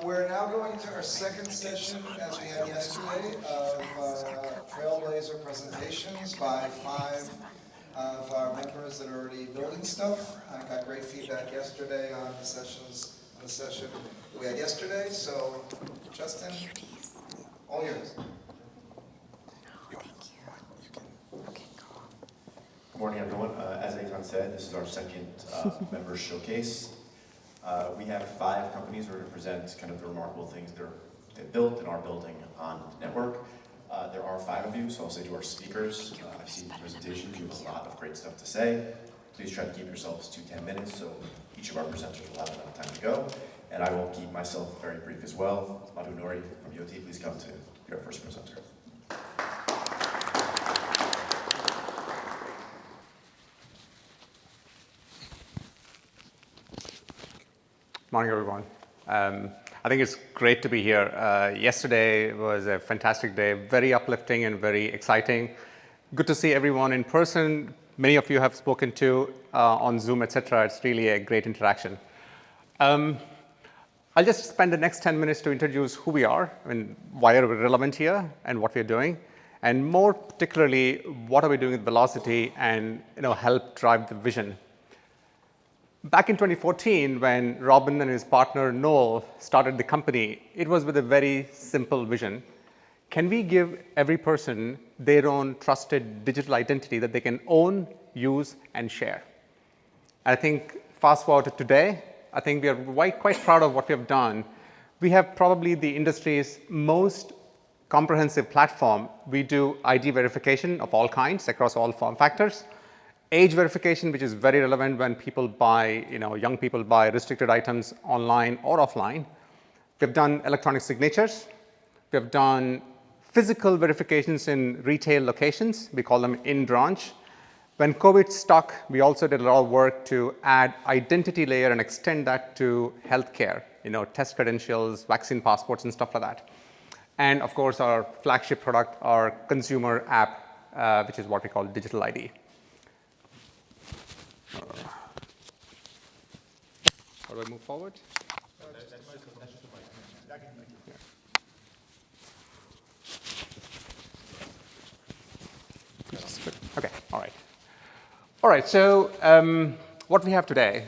We're now going to our second session, as we had yesterday, of Trailblazer presentations by 5 of our members that are already building stuff. I got great feedback yesterday on the session we had yesterday. So, Justin, all yours. Good morning, everyone. As Etan said, this is our second member showcase. We have 5 companies who represent kind of the remarkable things they built and are building on the network. There are 5 of you, so I'll say to our speakers, I've seen the presentation, you have a lot of great stuff to say. Please try to keep yourselves to 10 minutes, so each of our presenters will have enough time to go. And I will keep myself very brief as well. Madhu Nori from YOTI, please come to your first presenter. Morning, everyone. I think it's great to be here. Yesterday was a fantastic day, very uplifting and very exciting. Good to see everyone in person. Many of you have spoken to on Zoom, etc. It's really a great interaction. I'll just spend the next 10 minutes to introduce who we are and why are we relevant here and what we're doing, and more particularly, what are we doing with Velocity and help drive the vision. Back in 2014, when Robin and his partner Noel started the company, it was with a very simple vision. Can we give every person their own trusted digital identity that they can own, use, and share? I think fast forward to today, I think we are quite proud of what we have done. We have probably the industry's most comprehensive platform. We do ID verification of all kinds across all form factors. Age verification, which is very relevant when people buy, young people buy restricted items online or offline. We've done electronic signatures. We've done physical verifications in retail locations. We call them in-branch. When COVID struck, we also did a lot of work to add identity layer and extend that to healthcare, test credentials, vaccine passports, and stuff like that. And of course, our flagship product, our consumer app, which is what we call Digital ID. How do I move forward? Okay, all right, so what we have today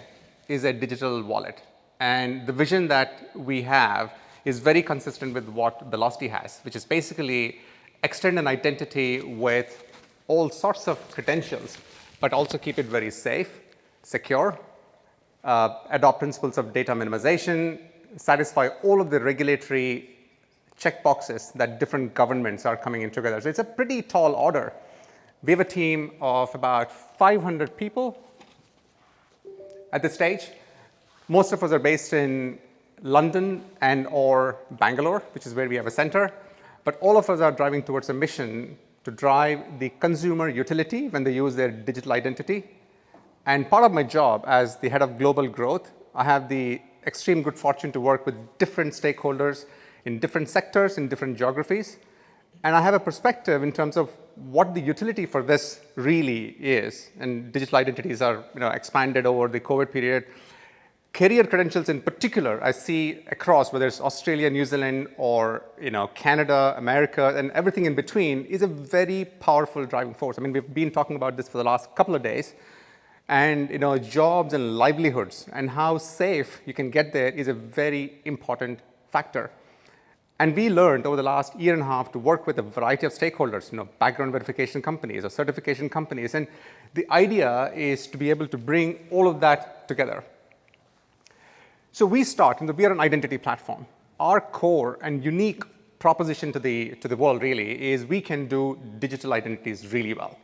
is a digital wallet. And the vision that we have is very consistent with what Velocity has, which is basically extend an identity with all sorts of credentials, but also keep it very safe, secure, adopt principles of data minimization, satisfy all of the regulatory checkboxes that different governments are coming in together. So it's a pretty tall order. We have a team of about 500 people at this stage. Most of us are based in London and or Bangalore, which is where we have a center. But all of us are driving towards a mission to drive the consumer utility when they use their digital identity. And part of my job as the head of global growth, I have the extreme good fortune to work with different stakeholders in different sectors, in different geographies. And I have a perspective in terms of what the utility for this really is. And digital identities are expanded over the COVID period. Career credentials in particular, I see across, whether it's Australia, New Zealand, or Canada, America, and everything in between, is a very powerful driving force. I mean, we've been talking about this for the last couple of days. And jobs and livelihoods and how safe you can get there is a very important factor. And we learned over the last year and a half to work with a variety of stakeholders, background verification companies or certification companies. And the idea is to be able to bring all of that together. So we are an identity platform. Our core and unique proposition to the world really is we can do digital identities really well.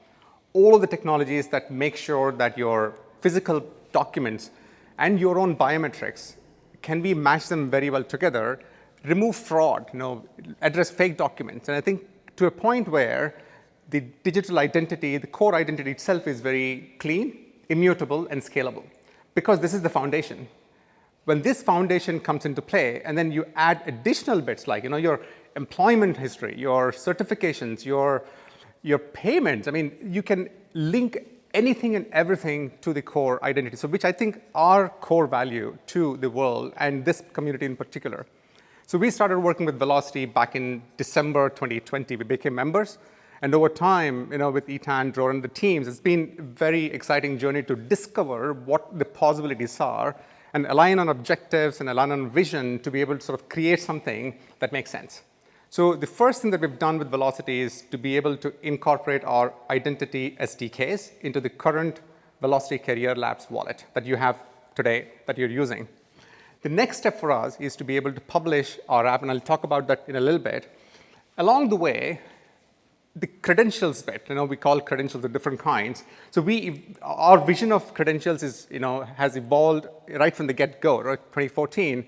All of the technologies that make sure that your physical documents and your own biometrics, can we match them very well together, remove fraud, address fake documents. And I think to a point where the digital identity, the core identity itself is very clean, immutable, and scalable, because this is the foundation. When this foundation comes into play, and then you add additional bits like your employment history, your certifications, your payments. I mean, you can link anything and everything to the core identity, so which I think are core value to the world and this community in particular. So we started working with Velocity back in December 2020. We became members. And over time, with Etan, Dror, and the teams, it's been a very exciting journey to discover what the possibilities are and align on objectives and align on vision to be able to sort of create something that makes sense. So the first thing that we've done with Velocity is to be able to incorporate our identity SDKs into the current Velocity Career Labs wallet that you have today that you're using. The next step for us is to be able to publish our app, and I'll talk about that in a little bit. Along the way, the credentials bit, we call credentials of different kinds. So our vision of credentials is, has evolved right from the get-go. Right? 2014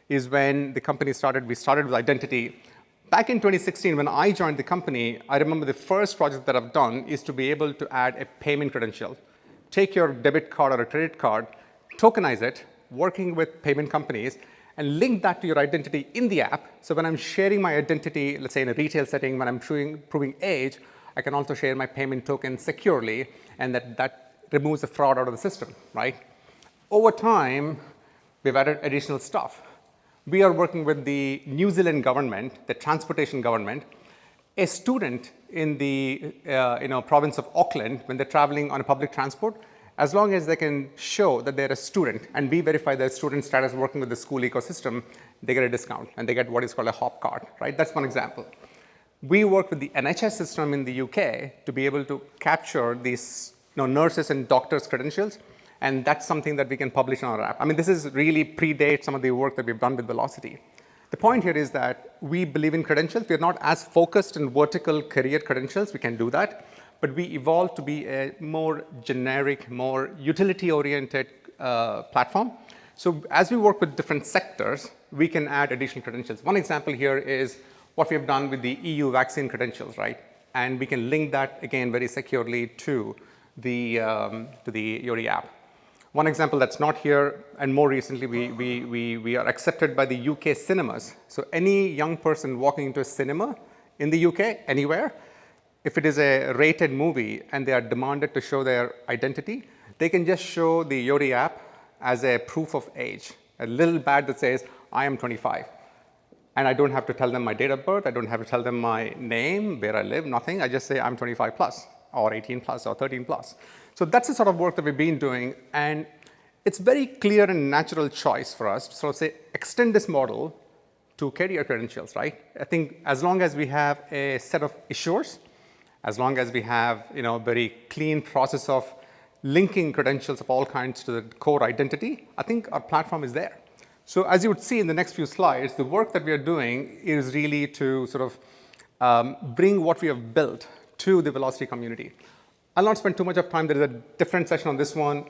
is when the company started. We started with identity. Back in 2016, when I joined the company, I remember the first project that I've done is to be able to add a payment credential. Take your debit card or a credit card, tokenize it, working with payment companies, and link that to your identity in the app. So when I'm sharing my identity, let's say in a retail setting, when I'm proving age, I can also share my payment token securely, and that removes the fraud out of the system, right? Over time, we've added additional stuff. We are working with the New Zealand government, the transportation government. A student in the province of Auckland, when they're traveling on a public transport, as long as they can show that they're a student and we verify their student status working with the school ecosystem, they get a discount and they get what is called a hop card, right? That's one example. We work with the NHS system in the UK to be able to capture these nurses and doctors' credentials, and that's something that we can publish on our app. I mean, this is really predates some of the work that we've done with Velocity. The point here is that we believe in credentials. We're not as focused in vertical career credentials. We can do that. But we evolved to be a more generic, more utility-oriented platform. So as we work with different sectors, we can add additional credentials. One example here is what we have done with the EU vaccine credentials, right? And we can link that, again, very securely to the YOTI app. One example that's not here, and more recently, we are accepted by the UK cinemas. So any young person walking into a cinema in the UK, anywhere, if it is a rated movie and they are demanded to show their identity, they can just show the YOTI app as a proof of age, a little badge that says, I am 25. And I don't have to tell them my date of birth. I don't have to tell them my name, where I live, nothing. I just say I'm 25 plus, or 18 plus, or 13 plus. So that's the sort of work that we've been doing. And it's very clear and natural choice for us to sort of say, extend this model to career credentials, right? I think as long as we have a set of issuers, as long as we have a very clean process of linking credentials of all kinds to the core identity, I think our platform is there. So as you would see in the next few slides, the work that we are doing is really to sort of bring what we have built to the Velocity community. I'll not spend too much of time. There is a different session on this one.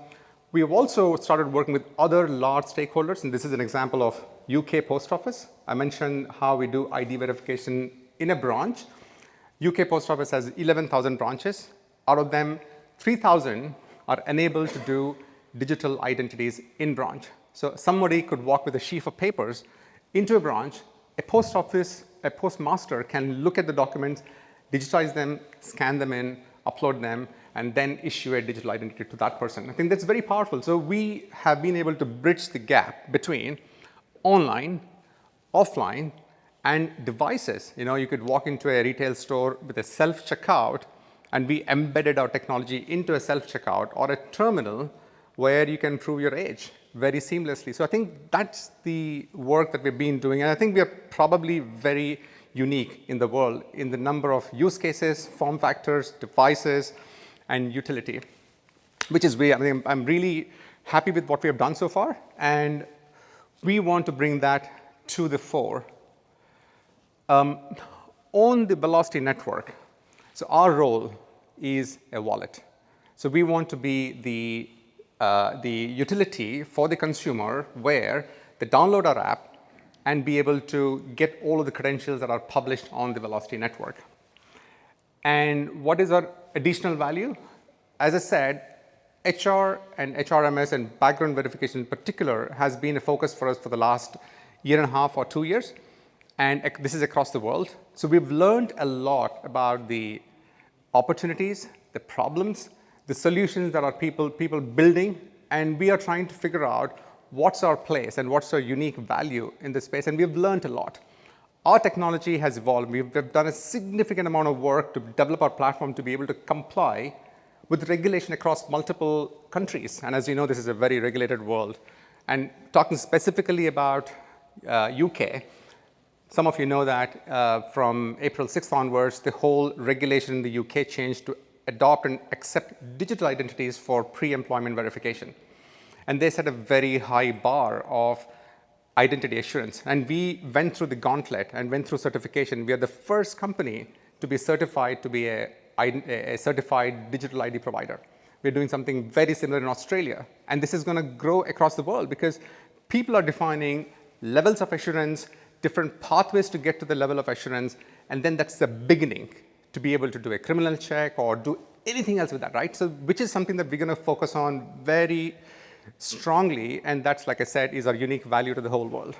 We have also started working with other large stakeholders, and this is an example of UK Post Office. I mentioned how we do ID verification in a branch. UK Post Office has 11,000 branches. Out of them, 3,000 are enabled to do digital identities in branch. So somebody could walk with a sheaf of papers into a branch. A post office, a postmaster can look at the documents, digitize them, scan them in, upload them, and then issue a digital identity to that person. I think that's very powerful. So we have been able to bridge the gap between online, offline, and devices. You could walk into a retail store with a self-checkout, and we embedded our technology into a self-checkout or a terminal where you can prove your age very seamlessly. So I think that's the work that we've been doing. And I think we are probably very unique in the world in the number of use cases, form factors, devices, and utility, which is I'm really happy with what we have done so far. And we want to bring that to the fore. On the Velocity network, so our role is a wallet. So we want to be the utility for the consumer where they download our app and be able to get all of the credentials that are published on the Velocity network. And what is our additional value? As I said, HR and HRMS and background verification in particular has been a focus for us for the last year and a half or 2 years. And this is across the world. So we've learned a lot about the opportunities, the problems, the solutions that are people building, and we are trying to figure out what's our place and what's our unique value in this space, and we've learned a lot. Our technology has evolved. We've done a significant amount of work to develop our platform to be able to comply with regulation across multiple countries. And as you know, this is a very regulated world. And talking specifically about UK, some of you know that from April 6th onwards, the whole regulation in the UK changed to adopt and accept digital identities for pre-employment verification. And they set a very high bar of identity assurance. And we went through the gauntlet and went through certification. We are the first company to be certified to be a certified digital ID provider. We're doing something very similar in Australia. And this is going to grow across the world because people are defining levels of assurance, different pathways to get to the level of assurance, and then that's the beginning to be able to do a criminal check or do anything else with that, right? So which is something that we're going to focus on very strongly, and that's, like I said, is our unique value to the whole world.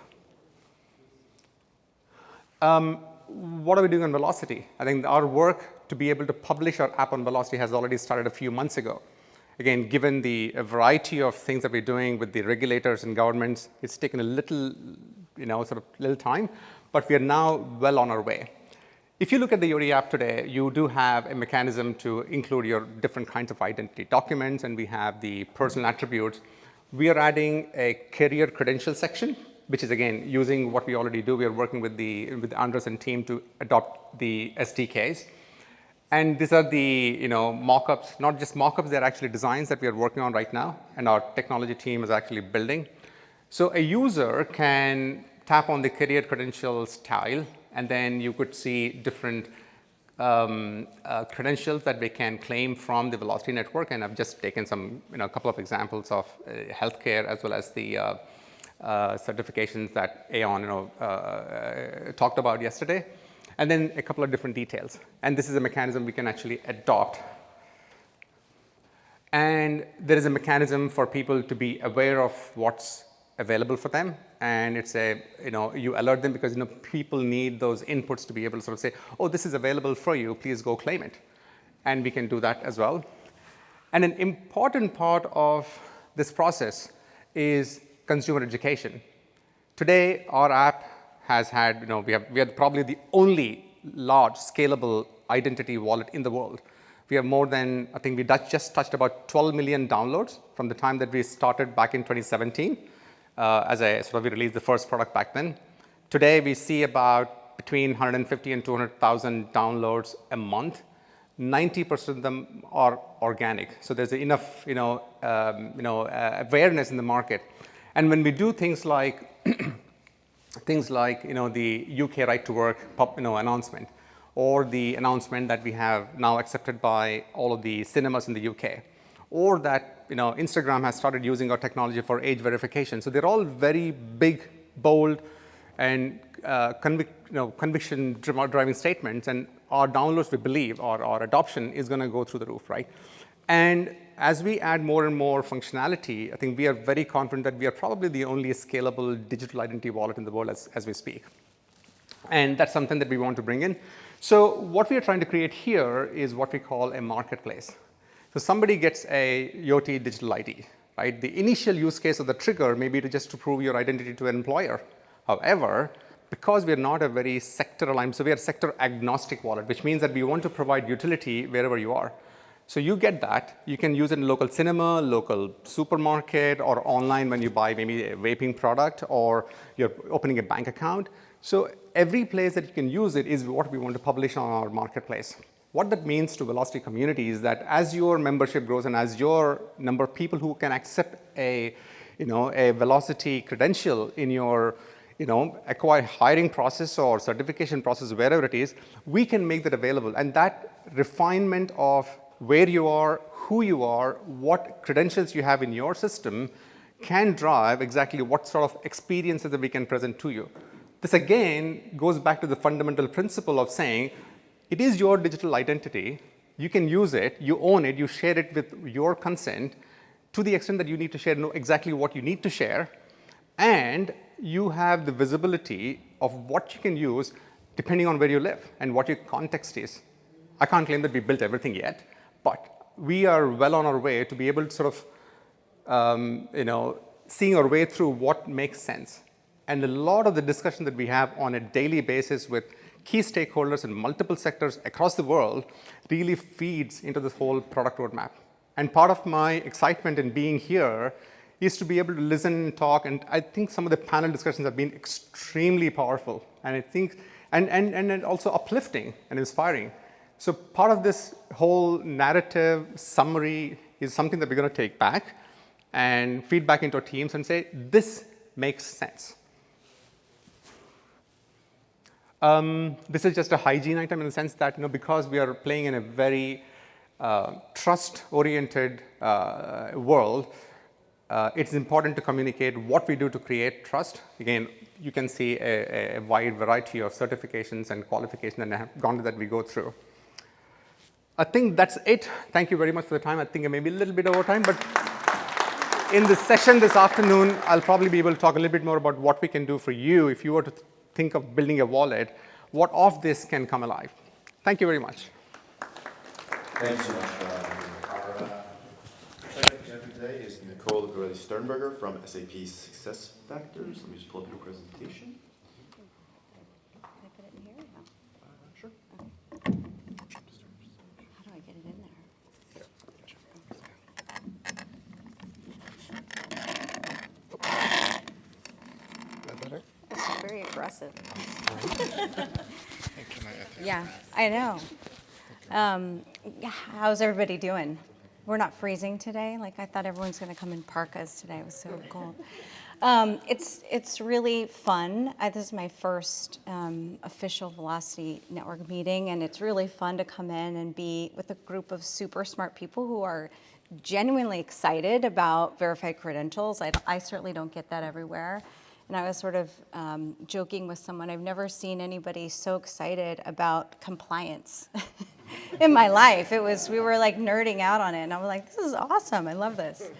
What are we doing on Velocity? I think our work to be able to publish our app on Velocity has already started a few months ago. Again, given the variety of things that we're doing with the regulators and governments, it's taken a little, little time, but we are now well on our way. If you look at the YOTI app today, you do have a mechanism to include your different kinds of identity documents, and we have the personal attributes. We are adding a career credential section, which is, again, using what we already do. We are working with Andres and team to adopt the SDKs. And these are the mock-ups, not just mock-ups, they're actually designs that we are working on right now, and our technology team is actually building. So a user can tap on the career credentials tile, and then you could see different credentials that they can claim from the Velocity network. And I've just taken some, a couple of examples of healthcare as well as the certifications that Etan talked about yesterday, and then a couple of different details. And this is a mechanism we can actually adopt. And there is a mechanism for people to be aware of what's available for them, and it's you alert them because people need those inputs to be able to sort of say, oh, this is available for you, please go claim it. And we can do that as well. And an important part of this process is consumer education. Today, our app has had, we are probably the only large scalable identity wallet in the world. We have more than, I think we just touched about 12 million downloads from the time that we started back in 2017. We released the first product back then. Today, we see about between 150 and 200,000 downloads a month. 90% of them are organic. So there's enough, awareness in the market. And when we do things like, the UK right to work, announcement, or the announcement that we have now accepted by all of the cinemas in the UK, or that Instagram has started using our technology for age verification. So they're all very big, bold, and conviction driving statements. And our downloads, we believe, or our adoption is going to go through the roof, right? And as we add more and more functionality, I think we are very confident that we are probably the only scalable digital identity wallet in the world as we speak. And that's something that we want to bring in. So what we are trying to create here is what we call a marketplace. So somebody gets a YOTI digital ID, right? The initial use case of the trigger may be to prove your identity to an employer. However, because we are not a very sector aligned, so we are a sector agnostic wallet, which means that we want to provide utility wherever you are. So you get that. You can use it in local cinema, local supermarket, or online when you buy maybe a vaping product, or you're opening a bank account. So every place that you can use it is what we want to publish on our marketplace. What that means to Velocity community is that as your membership grows and as your number of people who can accept a Velocity credential in your hiring process or certification process, wherever it is, we can make that available. And that refinement of where you are, who you are, what credentials you have in your system can drive exactly what sort of experiences that we can present to you. This again goes back to the fundamental principle of saying, it is your digital identity. You can use it, you own it, you share it with your consent to the extent that you need to share, know exactly what you need to share, and you have the visibility of what you can use depending on where you live and what your context is. I can't claim that we built everything yet, but we are well on our way to be able to sort of, seeing our way through what makes sense. And a lot of the discussion that we have on a daily basis with key stakeholders in multiple sectors across the world really feeds into this whole product roadmap. And part of my excitement in being here is to be able to listen and talk. And I think some of the panel discussions have been extremely powerful. And I think, and also uplifting and inspiring. So part of this whole narrative summary is something that we're going to take back and feed back into our teams and say, this makes sense. This is just a hygiene item in the sense that, because we are playing in a very trust-oriented world, it's important to communicate what we do to create trust. Again, you can see a wide variety of certifications and qualifications and have gone to that we go through. I think that's it. Thank you very much for the time. I think I may be a little bit over time, but in the session this afternoon, I'll probably be able to talk a little bit more about what we can do for you if you were to think of building a wallet, what of this can come alive. Thank you very much. Thank you so much. Our second presenter today is Nicole Sternberger from SAP SuccessFactors. Let me just pull up your presentation. Can I put it in here? No. Sure. How do I get it in there? It's very aggressive. Yeah, I know. How's everybody doing? We're not freezing today. Like I thought everyone's going to come in parkas today. It was so cold. It's really fun. This is my first official Velocity Network meeting, and it's really fun to come in and be with a group of super smart people who are genuinely excited about verified credentials. I certainly don't get that everywhere. And I was sort of joking with someone, I've never seen anybody so excited about compliance in my life. We were like nerding out on it, and I was like, this is awesome, I love this.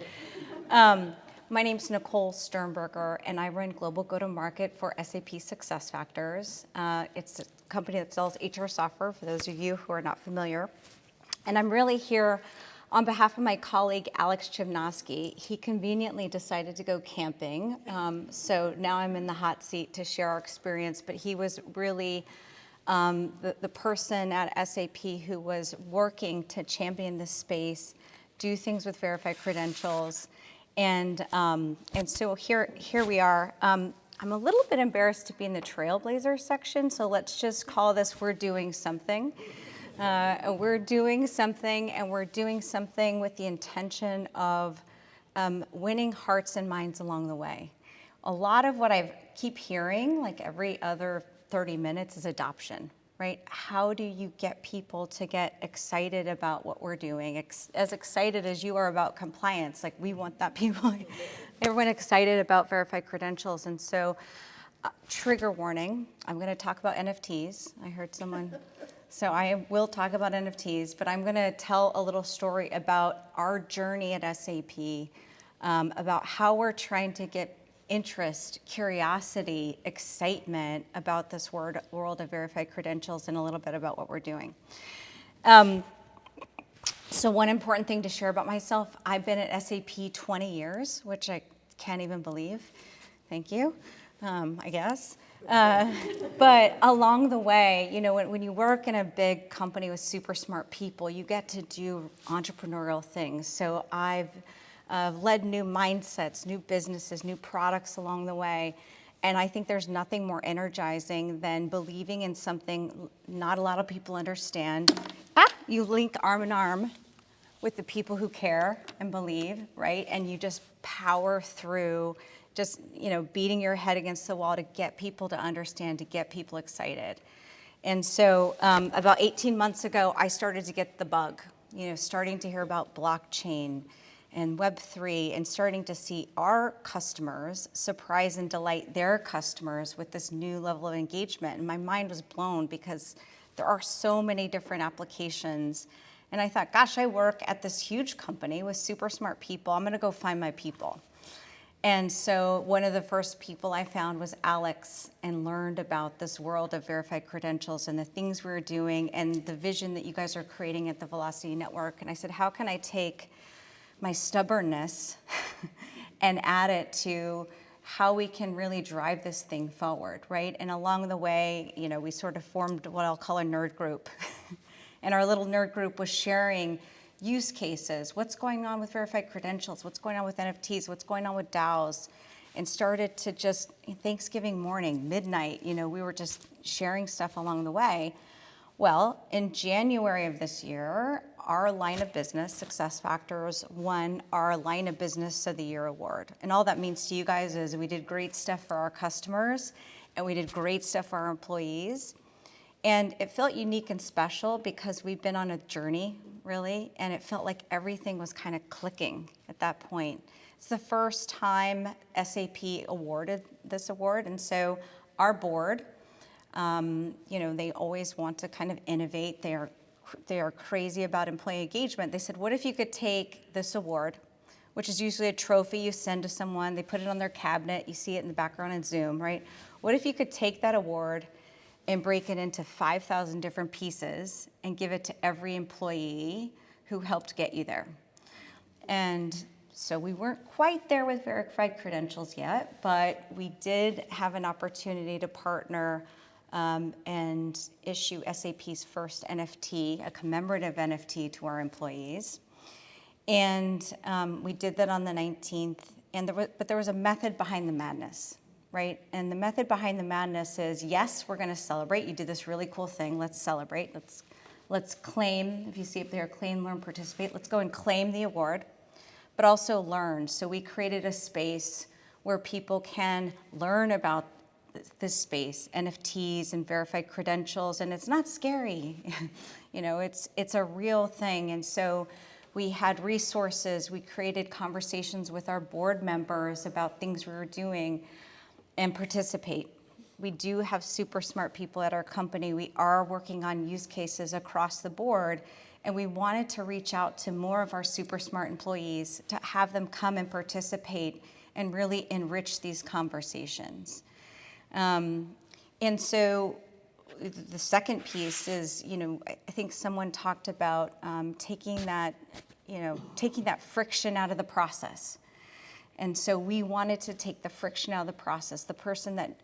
My name's Nicole Sternberger, and I run global go-to-market for SAP SuccessFactors. It's a company that sells HR software, for those of you who are not familiar. And I'm really here on behalf of my colleague, Alex Chimnosky. He conveniently decided to go camping, so now I'm in the hot seat to share our experience, but he was really the person at SAP who was working to champion this space, do things with verified credentials, and so here we are. I'm a little bit embarrassed to be in the Trailblazers section, so let's just call this We're Doing Something. We're doing something, and we're doing something with the intention of winning hearts and minds along the way. A lot of what I keep hearing, like every other 30 minutes, is adoption, right? How do you get people to get excited about what we're doing? As excited as you are about compliance, like we want that everyone excited about verified credentials. And so, trigger warning, I'm going to talk about NFTs. I heard someone. So I will talk about NFTs, but I'm going to tell a little story about our journey at SAP, about how we're trying to get interest, curiosity, excitement about this world of verified credentials, and a little bit about what we're doing. So one important thing to share about myself, I've been at SAP 20 years, which I can't even believe. Thank you, I guess. But along the way, when you work in a big company with super smart people, you get to do entrepreneurial things. So I've led new mindsets, new businesses, new products along the way. And I think there's nothing more energizing than believing in something not a lot of people understand. You link arm in arm with the people who care and believe, right? And you just power through just beating your head against the wall to get people to understand, to get people excited. And so about 18 months ago, I started to get the bug, starting to hear about blockchain and Web3, and starting to see our customers surprise and delight their customers with this new level of engagement. And my mind was blown because there are so many different applications. And I thought, gosh, I work at this huge company with super smart people. I'm going to go find my people. And so one of the first people I found was Alex, and learned about this world of verified credentials and the things we were doing and the vision that you guys are creating at the Velocity Network. And I said, how can I take my stubbornness and add it to how we can really drive this thing forward, right? And along the way, you know, we sort of formed what I'll call a nerd group. And our little nerd group was sharing use cases, what's going on with verified credentials, what's going on with NFTs, what's going on with DAOs, and started to just, Thanksgiving morning, midnight, you know, we were just sharing stuff along the way. Well, in January of this year, our line of business, SuccessFactors, won our Line of Business of the Year award. And all that means to you guys is we did great stuff for our customers, and we did great stuff for our employees. And it felt unique and special because we've been on a journey, really, and it felt like everything was kind of clicking at that point. It's the first time SAP awarded this award, and so our board, you know, they always want to kind of innovate. They are crazy about employee engagement. They said, what if you could take this award, which is usually a trophy you send to someone, they put it on their cabinet, you see it in the background in Zoom, right? What if you could take that award and break it into 5,000 different pieces and give it to every employee who helped get you there? And so we weren't quite there with verified credentials yet, but we did have an opportunity to partner and issue SAP's first NFT, a commemorative NFT to our employees. And we did that on the 19th, but there was a method behind the madness, right? And the method behind the madness is, yes, we're gonna celebrate. You did this really cool thing, let's celebrate. Let's claim, if you see up there, claim, learn, participate. Let's go and claim the award, but also learn. So we created a space where people can learn about this space, NFTs and verified credentials, and it's not scary. You know, it's a real thing. And so we had resources, we created conversations with our board members about things we were doing, and participate. We do have super smart people at our company. We are working on use cases across the board, and we wanted to reach out to more of our super smart employees to have them come and participate and really enrich these conversations. And so the second piece is, you know, I think someone talked about taking that friction out of the process. And so we wanted to take the friction out of the process. The person that,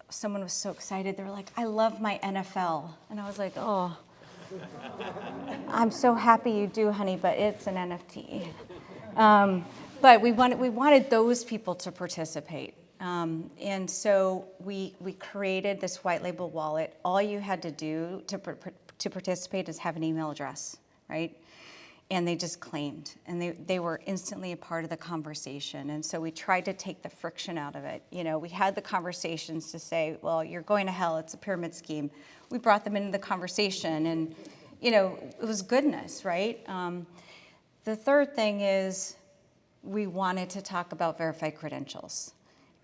someone was so excited, they were like, I love my NFL. And I was like, oh, I'm so happy you do, honey, but it's an NFT. But we wanted those people to participate. And so we created this white label wallet. All you had to do to participate is have an email address, right? And they just claimed, and they were instantly a part of the conversation. And so we tried to take the friction out of it. You know, we had the conversations to say, well, you're going to hell, it's a pyramid scheme. We brought them into the conversation, and, you know, it was goodness, right? The third thing is we wanted to talk about verified credentials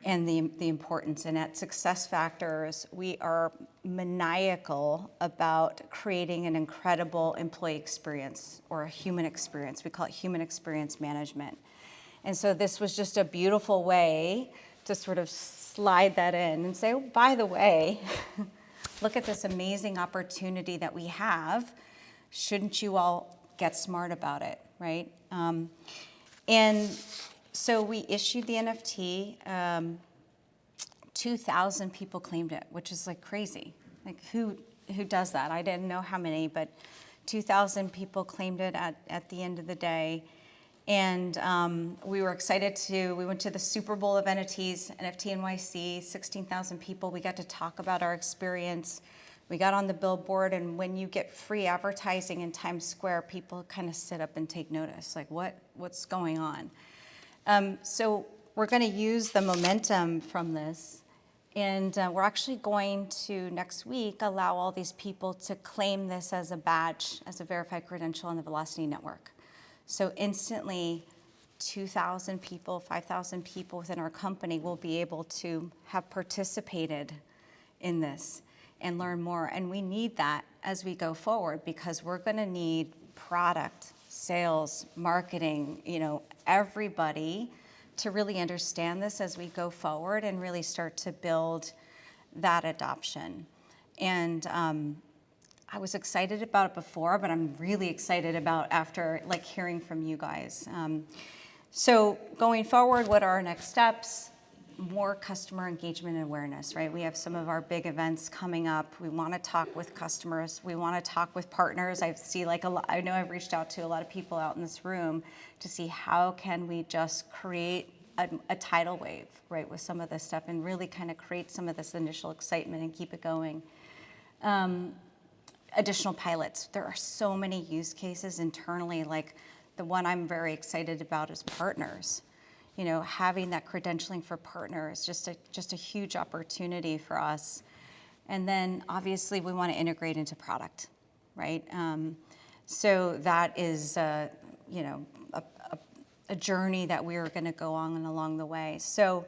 and the importance. And at SuccessFactors, we are maniacal about creating an incredible employee experience, or a human experience. We call it human experience management. And so this was just a beautiful way to sort of slide that in and say, oh, by the way, look at this amazing opportunity that we have. Shouldn't you all get smart about it, right? And so we issued the NFT. 2,000 people claimed it, which is like crazy. Like who does that? I didn't know how many, but 2,000 people claimed it at the end of the day. And we were excited we went to the Super Bowl of NFTs, NFT NYC, 16,000 people. We got to talk about our experience. We got on the billboard, and when you get free advertising in Times Square, people kind of sit up and take notice, like what's going on? So we're going to use the momentum from this, and we're actually going to, next week, allow all these people to claim this as a badge, as a verified credential on the Velocity Network. So instantly, 2,000 people, 5,000 people within our company will be able to have participated in this and learn more. And we need that as we go forward, because we're going to need product, sales, marketing, you know, everybody to really understand this as we go forward and really start to build that adoption. And I was excited about it before, but I'm really excited about after like hearing from you guys. So going forward, what are our next steps? More customer engagement and awareness, right? We have some of our big events coming up. We want to talk with customers. We want to talk with partners. I see like I know I've reached out to a lot of people out in this room to see how can we just create a tidal wave, right, with some of this stuff and really kind of create some of this initial excitement and keep it going. Additional pilots. There are so many use cases internally, like the one I'm very excited about is partners. You know, having that credentialing for partners, just a huge opportunity for us. And then obviously we want to integrate into product, right? So that is, you know, a journey that we are going to go on and along the way. So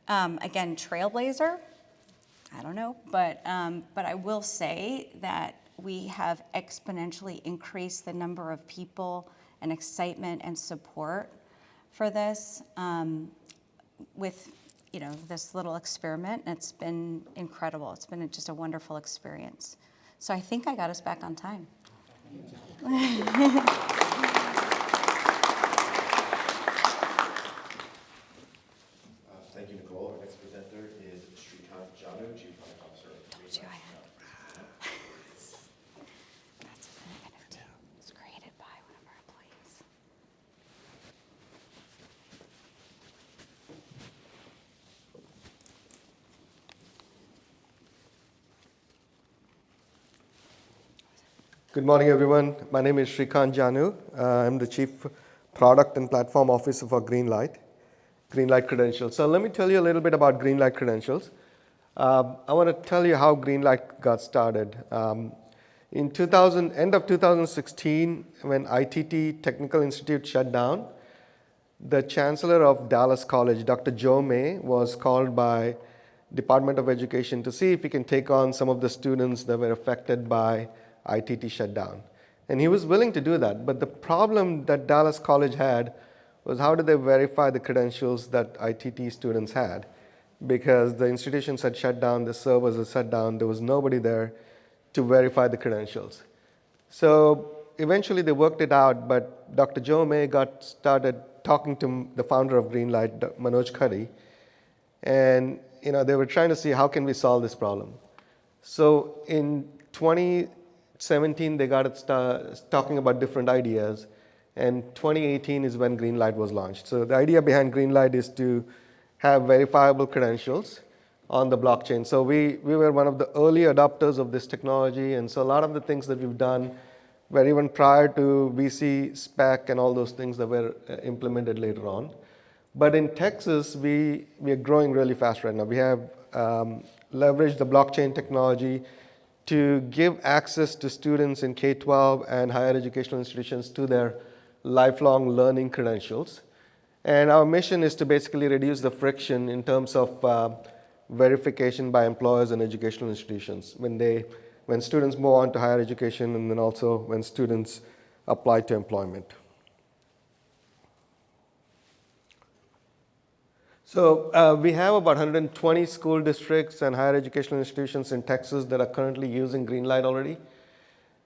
again, Trailblazer, I don't know, but I will say that we have exponentially increased the number of people and excitement and support for this with, you know, this little experiment. And it's been incredible. It's been just a wonderful experience. So I think I got us back on time. Thank you, Nicole. Our next presenter is Srikan Janu, Chief Product Officer of Greenlight. It's created by one of our employees. Good morning, everyone. My name is Srikan Janu. I'm the Chief Product and Platform Officer for Greenlight Credentials. So let me tell you a little bit about Greenlight Credentials. I want to tell you how Greenlight got started. In end of 2016, when ITT Technical Institute shut down, the Chancellor of Dallas College, Dr. Joe May, was called by Department of Education to see if he can take on some of the students that were affected by ITT shutdown. And he was willing to do that. But the problem that Dallas College had was how did they verify the credentials that ITT students had? Because the institutions had shut down, the servers had shut down, there was nobody there to verify the credentials. So eventually they worked it out, but Dr. Joe May started talking to the founder of Greenlight, Manoj Khadi, and they were trying to see how can we solve this problem. So in 2017, they got talking about different ideas, and 2018 is when Greenlight was launched. So the idea behind Greenlight is to have verifiable credentials on the blockchain. So we were one of the early adopters of this technology, and so a lot of the things that we've done were even prior to VC, SPAC, and all those things that were implemented later on. But in Texas, we are growing really fast right now. We have leveraged the blockchain technology to give access to students in K-12 and higher educational institutions to their lifelong learning credentials. And our mission is to basically reduce the friction in terms of verification by employers and educational institutions when students move on to higher education, and then also when students apply to employment. So we have about 120 school districts and higher educational institutions in Texas that are currently using Greenlight already.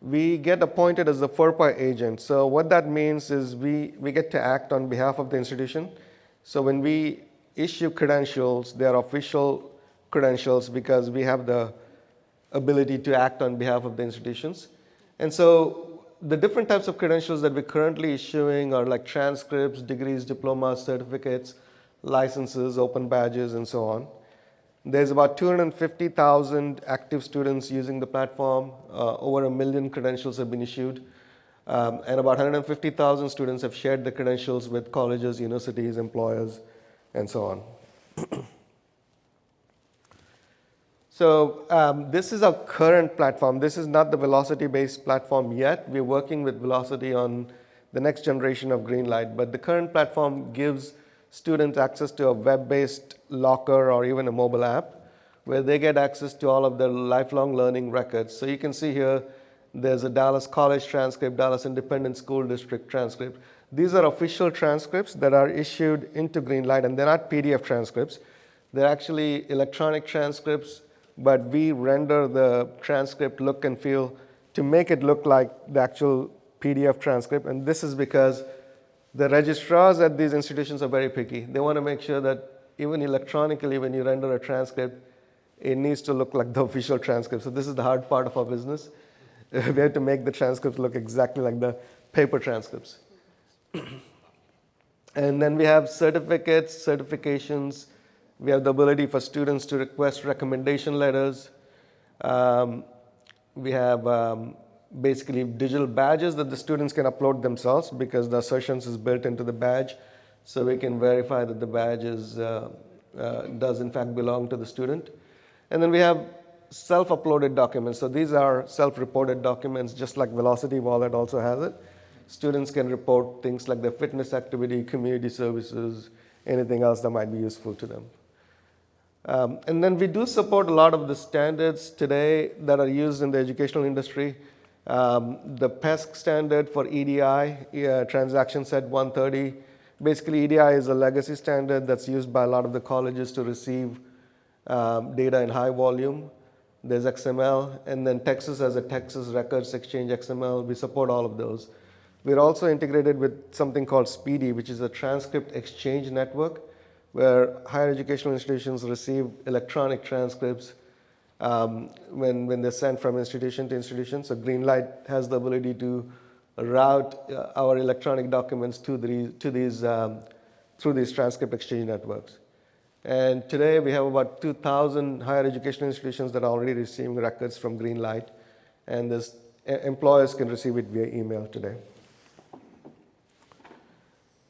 We get appointed as the FERPA agent. So what that means is we get to act on behalf of the institution. So when we issue credentials, they are official credentials because we have the ability to act on behalf of the institutions. And so the different types of credentials that we're currently issuing are like transcripts, degrees, diplomas, certificates, licenses, open badges, and so on. There's about 250,000 active students using the platform. Over 1 million credentials have been issued. And about 150,000 students have shared the credentials with colleges, universities, employers, and so on. So this is our current platform. This is not the Velocity-based platform yet. We're working with Velocity on the next generation of Greenlight. But the current platform gives students access to a web-based locker or even a mobile app where they get access to all of their lifelong learning records. So you can see here, there's a Dallas College transcript, Dallas Independent School District transcript. These are official transcripts that are issued into Greenlight, and they're not PDF transcripts. They're actually electronic transcripts, but we render the transcript look and feel to make it look like the actual PDF transcript. And this is because the registrars at these institutions are very picky. They want to make sure that even electronically, when you render a transcript, it needs to look like the official transcript. So this is the hard part of our business. We have to make the transcripts look exactly like the paper transcripts. And then we have certificates, certifications. We have the ability for students to request recommendation letters. We have basically digital badges that the students can upload themselves because the assertions is built into the badge, so we can verify that the badge does in fact belong to the student. And then we have self-uploaded documents. So these are self-reported documents, just like Velocity Wallet also has it. Students can report things like their fitness activity, community services, anything else that might be useful to them. And then we do support a lot of the standards today that are used in the educational industry. The PESC standard for EDI, Transaction Set 130. Basically, EDI is a legacy standard that's used by a lot of the colleges to receive data in high volume. There's XML, and then Texas has a Texas Records Exchange XML. We support all of those. We're also integrated with something called SPEEDY, which is a transcript exchange network, where higher educational institutions receive electronic transcripts when they're sent from institution to institution. So Greenlight has the ability to route our electronic documents through these transcript exchange networks. And today we have about 2,000 higher educational institutions that are already receiving records from Greenlight, and employers can receive it via email today.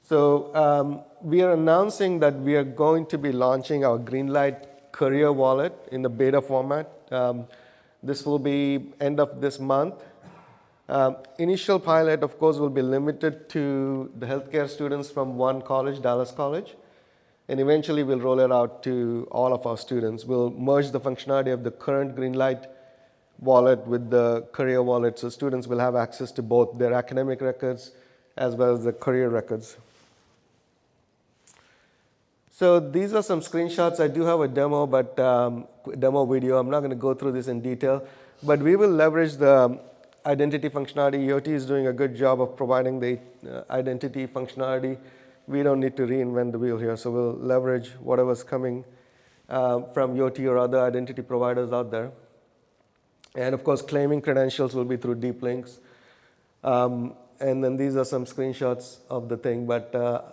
So we are announcing that we are going to be launching our Greenlight Career Wallet in the beta format. This will be end of this month. Initial pilot, of course, will be limited to the healthcare students from one college, Dallas College, and eventually we'll roll it out to all of our students. We'll merge the functionality of the current Greenlight wallet with the career wallet, so students will have access to both their academic records as well as the career records. So these are some screenshots. I do have a demo, demo video. I'm not going to go through this in detail, but we will leverage the identity functionality. YOTI is doing a good job of providing the identity functionality. We don't need to reinvent the wheel here, so we'll leverage whatever's coming from YOTI or other identity providers out there. And of course, claiming credentials will be through deep links. And then these are some screenshots of the thing, but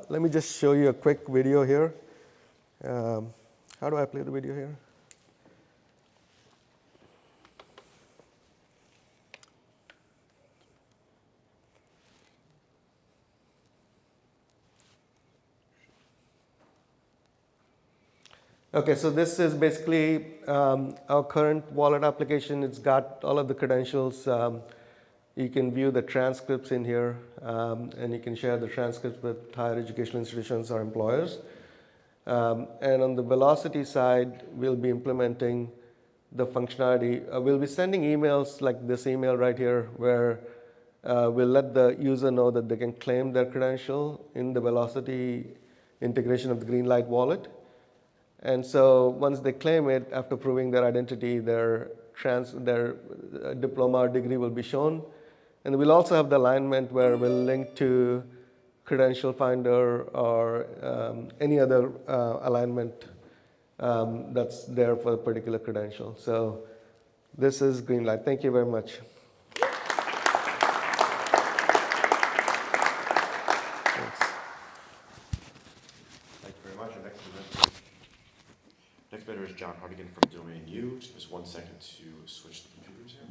let me just show you a quick video here. How do I play the video here? Okay, so this is basically our current wallet application. It's got all of the credentials. You can view the transcripts in here, and you can share the transcripts with higher educational institutions or employers. And on the Velocity side, we'll be implementing the functionality. We'll be sending emails like this email right here, where we'll let the user know that they can claim their credential in the Velocity integration of the Greenlight wallet. And so once they claim it, after proving their identity, their diploma or degree will be shown. And we'll also have the alignment where we'll link to Credential Finder or any other alignment that's there for a particular credential. So this is Greenlight. Thank you very much. Next bidder is John Hardigan from Domain U. Just 1 second to switch the computers here.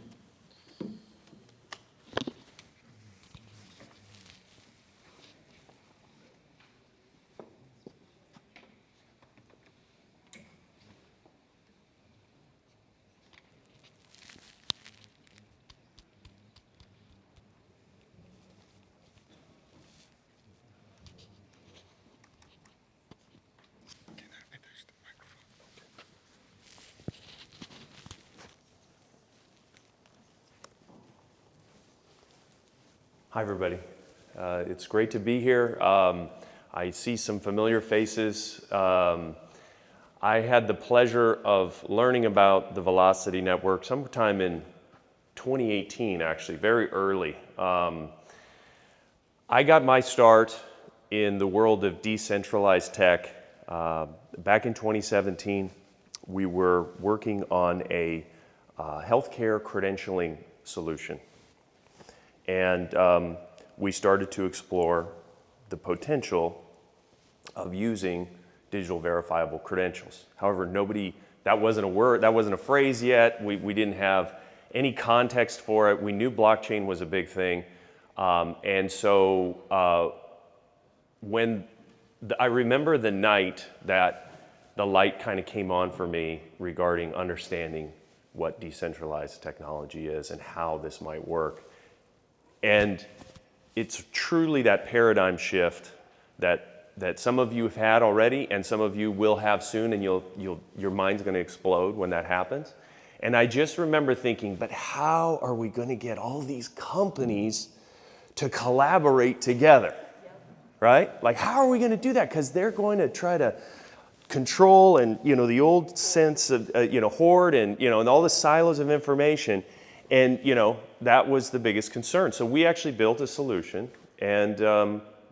Hi, everybody. It's great to be here. I see some familiar faces. I had the pleasure of learning about the Velocity Network sometime in 2018, actually, very early. I got my start in the world of decentralized tech back in 2017. We were working on a healthcare credentialing solution. And we started to explore the potential of using digital verifiable credentials. However, that wasn't a word, that wasn't a phrase yet. We didn't have any context for it. We knew blockchain was a big thing. And so I remember the night that the light kind of came on for me regarding understanding what decentralized technology is and how this might work. And it's truly that paradigm shift that some of you have had already and some of you will have soon, and your mind's going to explode when that happens. And I just remember thinking, but how are we going to get all these companies to collaborate together, right? Like, how are we going to do that? Because they're going to try to control and, the old sense of, hoard and, and all the silos of information. And, that was the biggest concern. So we actually built a solution and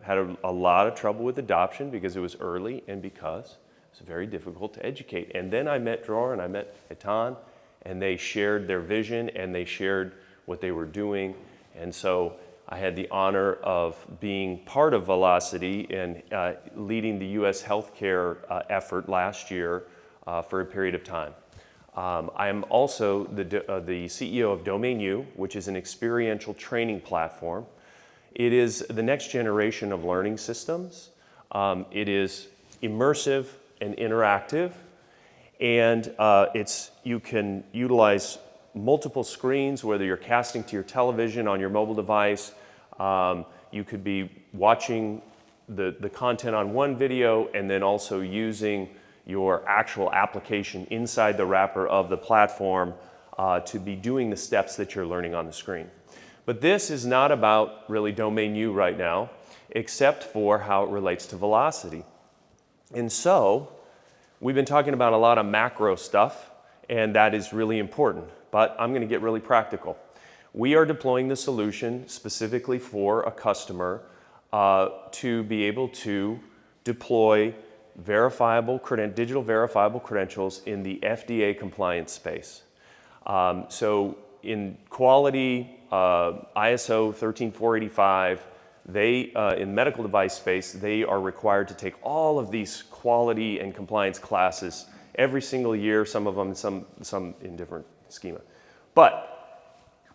had a lot of trouble with adoption because it was early and because it was very difficult to educate. And then I met Dror and I met Etan, and they shared their vision and they shared what they were doing. And so I had the honor of being part of Velocity and leading the US healthcare effort last year for a period of time. I am also the CEO of Domain U, which is an experiential training platform. It is the next generation of learning systems. It is immersive and interactive, and you can utilize multiple screens, whether you're casting to your television on your mobile device. You could be watching the content on one video and then also using your actual application inside the wrapper of the platform to be doing the steps that you're learning on the screen. But this is not about really Domain U right now, except for how it relates to Velocity. And so we've been talking about a lot of macro stuff, and that is really important, but I'm going to get really practical. We are deploying the solution specifically for a customer to be able to deploy digital verifiable credentials in the FDA compliance space. So in quality, ISO 13485, in medical device space, they are required to take all of these quality and compliance classes every single year, some of them, some in different schema. But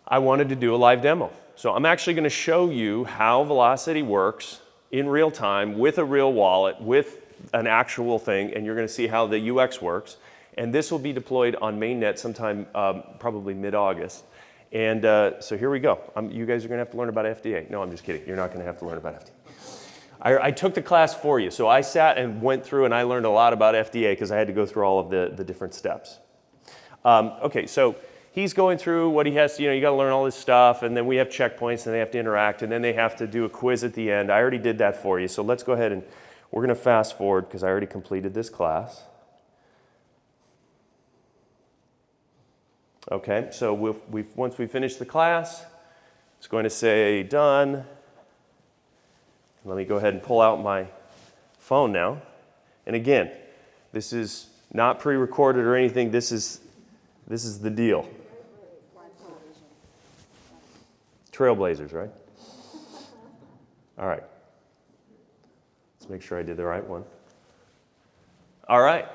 I wanted to do a live demo. So I'm actually going to show you how Velocity works in real time with a real wallet, with an actual thing, and you're going to see how the UX works. And this will be deployed on mainnet sometime probably mid-August. And so here we go. You guys are going to have to learn about FDA. No, I'm just kidding. You're not going to have to learn about FDA. I took the class for you. So I sat and went through and I learned a lot about FDA because I had to go through all of the different steps. Okay, so he's going through what he has to, you got to learn all this stuff, and then we have checkpoints, and they have to interact, and then they have to do a quiz at the end. I already did that for you. So let's go ahead and we're going to fast forward because I already completed this class. Okay, so once we finish the class, it's going to say done. Let me go ahead and pull out my phone now. And again, this is not pre-recorded or anything. This is the deal. Trailblazers, right? All right. Let's make sure I did the right one. All right.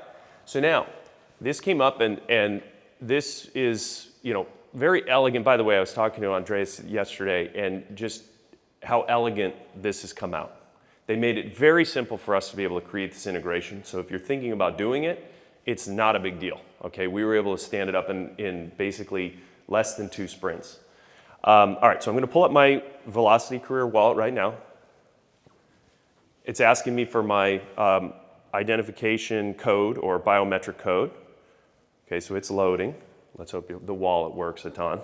So now, this came up, and this is, very elegant. By the way, I was talking to Andreas yesterday, and just how elegant this has come out. They made it very simple for us to be able to create this integration. So if you're thinking about doing it, it's not a big deal. Okay, we were able to stand it up in basically less than 2 sprints. All right, so I'm going to pull up my Velocity Career Wallet right now. It's asking me for my identification code or biometric code. Okay, so it's loading. Let's hope the wallet works a ton.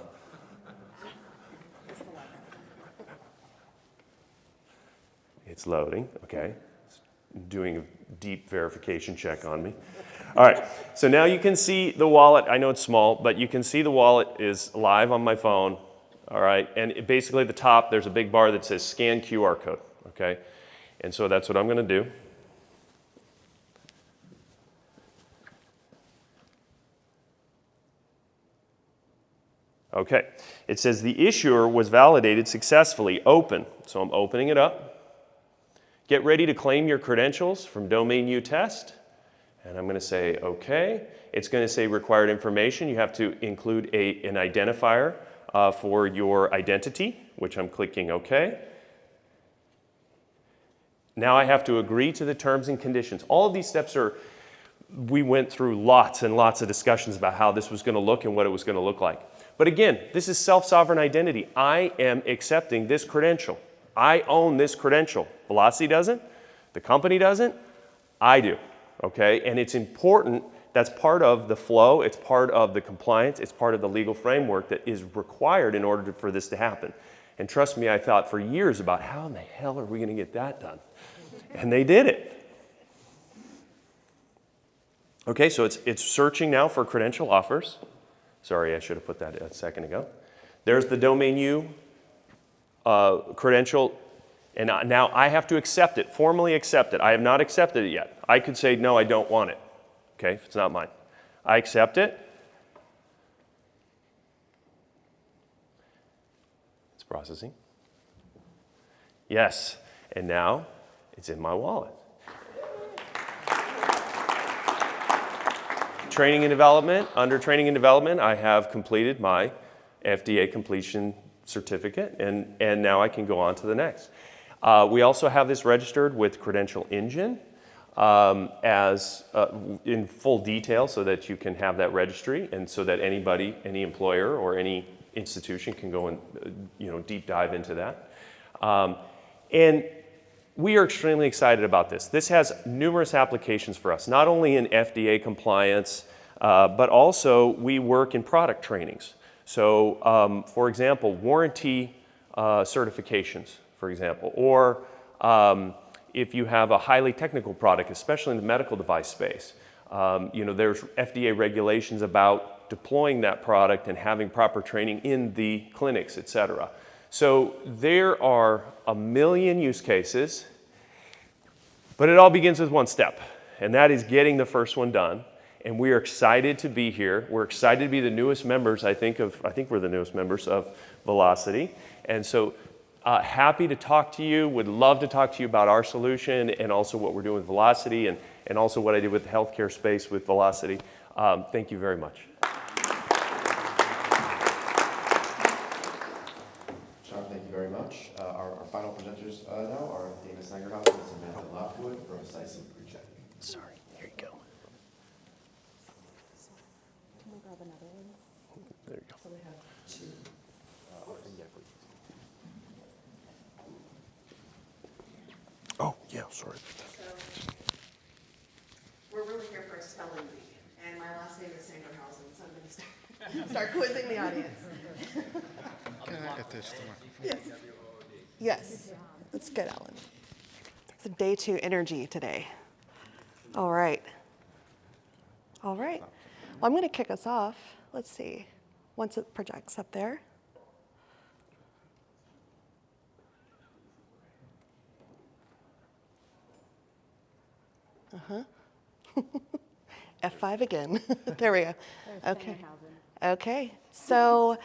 It's loading, okay. It's doing a deep verification check on me. All right, so now you can see the wallet. I know it's small, but you can see the wallet is live on my phone. All right, and basically at the top, there's a big bar that says scan QR code, okay? And so that's what I'm gonna do. Okay, it says the issuer was validated successfully, open. So I'm opening it up. Get ready to claim your credentials from Domain U test. And I'm gonna say, okay. It's gonna say required information. You have to include an identifier for your identity, which I'm clicking okay. Now I have to agree to the terms and conditions. All of these steps we went through lots and lots of discussions about how this was gonna look and what it was gonna look like. But again, this is self-sovereign identity. I am accepting this credential. I own this credential. Velocity doesn't, the company doesn't, I do, okay? And it's important, that's part of the flow, it's part of the compliance, it's part of the legal framework that is required in order for this to happen. And trust me, I thought for years about how in the hell are we gonna get that done? And they did it. Okay, so it's searching now for credential offers. Sorry, I should have put that a second ago. There's the Domain U credential, and now I have to accept it, formally accept it. I have not accepted it yet. I could say, no, I don't want it, okay, if it's not mine. I accept it. It's processing. Yes, and now it's in my wallet. Training and development, under training and development, I have completed my FDA completion certificate, and now I can go on to the next. We also have this registered with Credential Engine in full detail so that you can have that registry and so that anybody, any employer or any institution can go and deep dive into that. And we are extremely excited about this. This has numerous applications for us, not only in FDA compliance, but also we work in product trainings. So, for example, warranty certifications, for example, or if you have a highly technical product, especially in the medical device space, there's FDA regulations about deploying that product and having proper training in the clinics, et cetera. So there are a million use cases, but it all begins with one step, and that is getting the first one done. And we are excited to be here. We're excited to be the newest members, I think we're the newest members of Velocity. And so happy to talk to you, would love to talk to you about our solution and also what we're doing with Velocity and also what I did with the healthcare space with Velocity. Thank you very much. Thank you very much. Our final presenters now are Dana Sangerhoff and Samantha Lockwood from Cisive. Sorry, here you go. Can we grab another one? There you go. So we have two. Oh, yeah, sorry. So we're really here for a spelling bee, and my last name is Sangerhausen, so I'm going to start quizzing the audience. Yes. Yes. That's good, Alan. It's a day 2 energy today. All right. All right. Well, I'm going to kick us off. Let's see. Once it projects up there. F5 again. There we go. Okay. Okay. So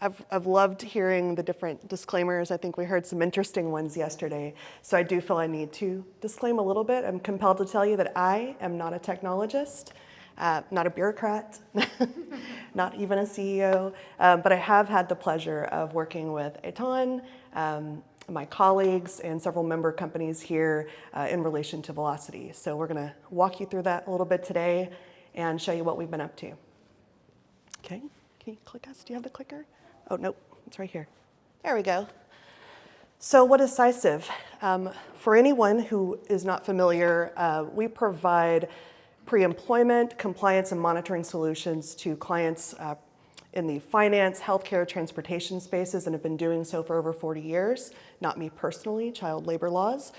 I've loved hearing the different disclaimers. I think we heard some interesting ones yesterday. So I do feel I need to disclaim a little bit. I'm compelled to tell you that I am not a technologist, not a bureaucrat, not even a CEO, but I have had the pleasure of working with Etan, my colleagues, and several member companies here in relation to Velocity. So we're going to walk you through that a little bit today and show you what we've been up to. Okay, can you click us? Do you have the clicker? Oh, nope, it's right here. There we go. So what is Cisive? For anyone who is not familiar, we provide pre-employment, compliance, and monitoring solutions to clients in the finance, healthcare, transportation spaces and have been doing so for over 40 years. Not me personally, child labor laws,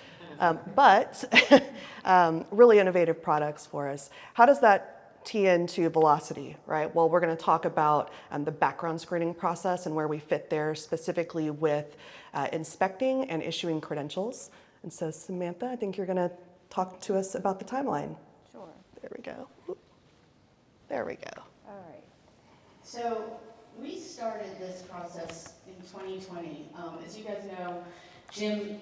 but really innovative products for us. How does that tee into velocity, right? Well, we're going to talk about the background screening process and where we fit there specifically with inspecting and issuing credentials. And so Samantha, I think you're going to talk to us about the timeline. Sure. There we go. There we go. All right. So we started this process in 2020. As you guys know, Jim,